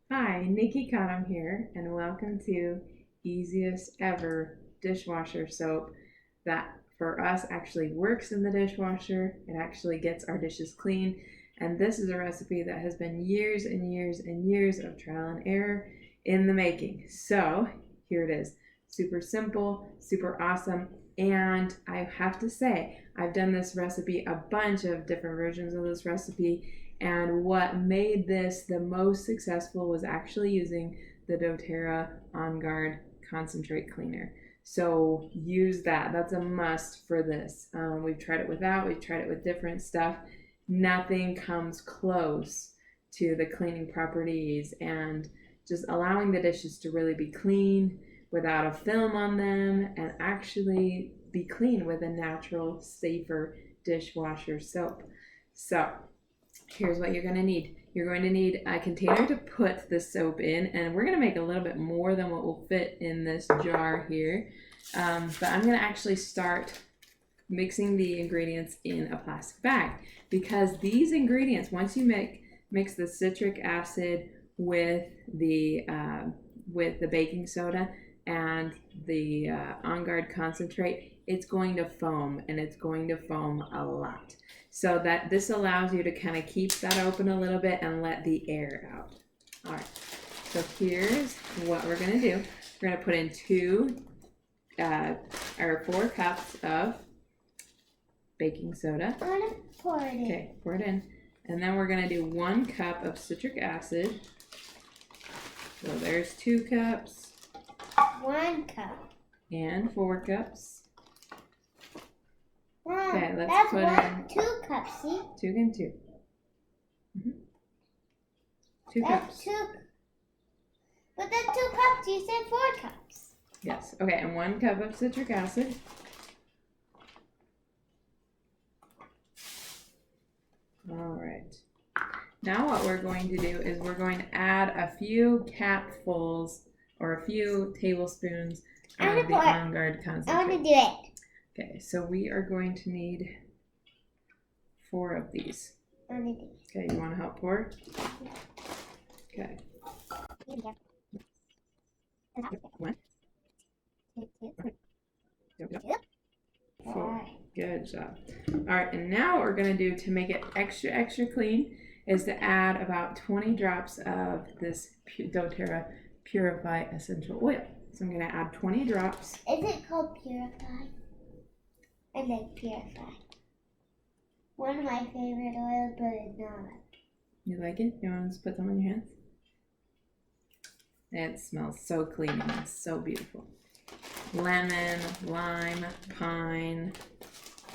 Hi, Nikki Cottom here, and welcome to Easiest Ever Dishwasher Soap that for us actually works in the dishwasher. It actually gets our dishes clean, and this is a recipe that has been years and years and years of trial and error in the making. So here it is. Super simple, super awesome, and I have to say, I've done this recipe, a bunch of different versions of this recipe, and what made this the most successful was actually using the doTERRA On Guard Concentrate Cleaner. So use that. That's a must for this. We've tried it without, we've tried it with different stuff. Nothing comes close to the cleaning properties and just allowing the dishes to really be clean without a film on them and actually be clean with a natural, safer dishwasher soap. So here's what you're going to need. You're going to need a container to put the soap in, and we're going to make a little bit more than what will fit in this jar here. But I'm going to actually start mixing the ingredients in a plastic bag, because these ingredients, once you mix the citric acid with the baking soda and the On Guard concentrate, it's going to foam, and it's going to foam a lot. So that this allows you to kind of keep that open a little bit and let the air out. All right, so here's what we're gonna do. We're gonna put in 4 cups of baking soda. I'm gonna pour it in. Okay, pour it in. And then we're gonna do 1 cup of citric acid. So there's 2 cups. 1 cup. And 4 cups. Mom, Okay, let's that's put in 2 cups, see? 2 and 2. 2 That's cups. 2. But that's 2 cups. You said 4 cups. Yes. Okay, and 1 cup of citric acid. All right. Now what we're going to do is we're going to add a few capfuls or a few tablespoons of the On Guard concentrate. I want to do it. Okay, so we are going to need 4 of these. I want to do it. Okay, you want to help pour? Okay. One. Yep. 4. Good job. All right, and now what we're going to do to make it extra, extra clean is to add about 20 drops of this doTERRA Purify Essential Oil. So I'm going to add 20 drops. Is it called Purify? I like Purify. One of my favorite oils, but it's not. You like it? You want to just put some on your hands? It smells so clean and so beautiful. Lemon, lime, pine.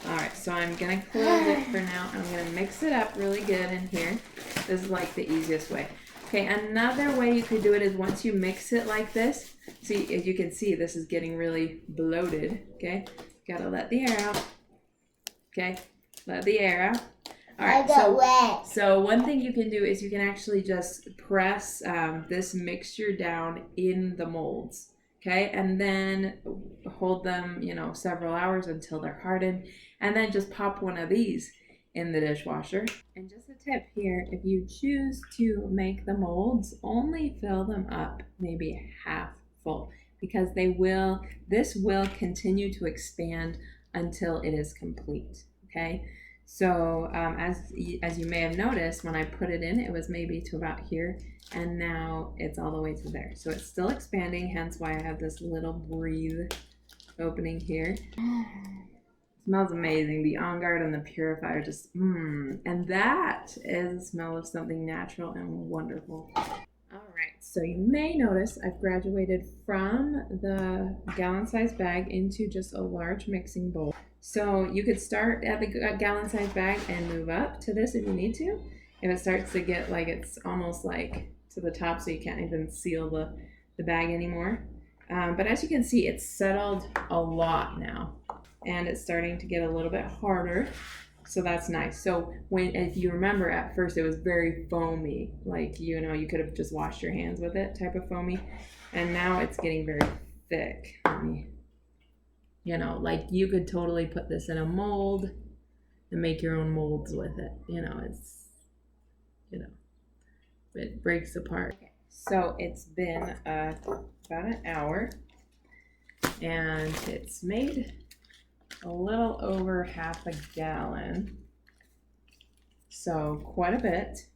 All right, so I'm gonna close it for now. I'm gonna mix it up really good in here. This is like the easiest way. Okay, another way you could do it is once you mix it like this, see, as you can see, this is getting really bloated, okay? Gotta let the air out. Okay, let the air out. All right, I got wet. So one thing you can do is you can actually just press this mixture down in the molds, okay? And then hold them, several hours until they're hardened. And then just pop one of these in the dishwasher. And just a tip here, if you choose to make the molds, only fill them up maybe half full, because this will continue to expand until it is complete, okay? So as you may have noticed, when I put it in, it was maybe to about here, and now it's all the way to there. So it's still expanding, hence why I have this little breathe opening here. Smells amazing. The On Guard and the Purifier just, and that is the smell of something natural and wonderful. All right, so you may notice I've graduated from the gallon-sized bag into just a large mixing bowl. So you could start at the gallon-sized bag and move up to this if you need to. If it starts to get like it's almost like to the top, so you can't even seal the bag anymore. But as you can see, it's settled a lot now, and it's starting to get a little bit harder. So that's nice. So if you remember, at first it was very foamy, like, you could have just washed your hands with it type of foamy. And now it's getting very thick. Like you could totally put this in a mold and make your own molds with it. It breaks apart. Okay. So it's been about an hour, and it's made a little over half a gallon. So quite a bit.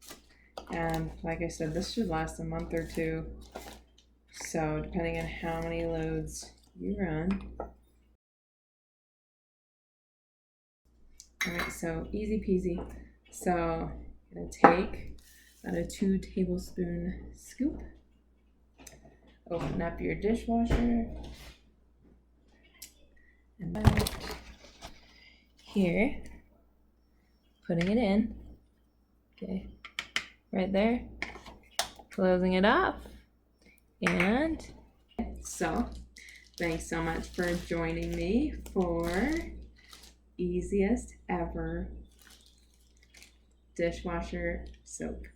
And like I said, this should last a month or two. So depending on how many loads you run. Alright, so easy peasy. So I'm gonna take about a 2 tablespoon scoop. Open up your dishwasher. And then here, putting it in. Okay, right there. Closing it off. And so, thanks so much for joining me for easiest ever dishwasher soap.